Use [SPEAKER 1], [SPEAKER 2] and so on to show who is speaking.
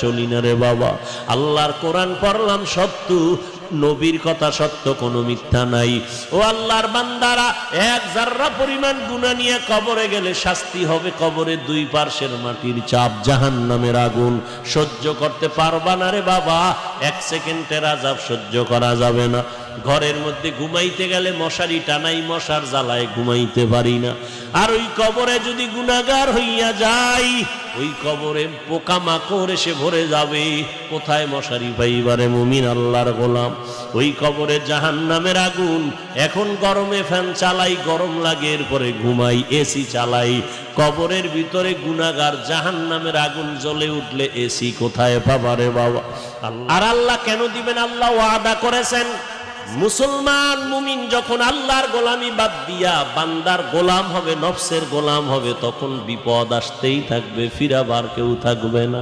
[SPEAKER 1] চলি না রে বাবা। আল্লাহর কোরআন পড়লাম সত্য, নবীর কথা সত্য, কোনো মিথ্যা নাই। ও আল্লাহর বান্দারা, এক জাররা পরিমাণ গুনাহ নিয়ে কবরে গেলে শাস্তি হবে কবরে দুই পার্শ্বের মাটির চাপ, জাহান্নামের আগুন সহ্য করতে পারবা না রে বাবা। এক সেকেন্ডের আযাব সহ্য করা যাবে না। ঘরের মধ্যে ঘুমাইতে গেলে মশারি টানাই, মশার জ্বালায় ঘুমাইতে পারি না। আর ওই কবরে যদি গুনাহগার হইয়া যাই, ওই কবরে পোকামাকড় এসে ভরে যাবে। কোথায় মশারি পাইবারে মুমিন আল্লাহর গোলাম? ওই কবরে জাহান্নামের আগুন। এখন গরমে ফ্যান চালাই, গরম লাগে, এরপরে ঘুমাই, এসি চালাই। কবরের ভিতরে গুনাহগার, জাহান্নামের আগুন জ্বলে উঠলে এসি কোথায় পাবারে বাবা? আর আল্লাহ কেন দিবেন? আল্লাহ ওয়াদা করেছেন, মুসলমান মুমিন যখন আল্লাহর গোলামি বাদ দিয়া বান্দার গোলাম হবে, নফসের গোলাম হবে, তখন বিপদ আসতেই থাকবে, ফিরাবার কেউ থাকবে না।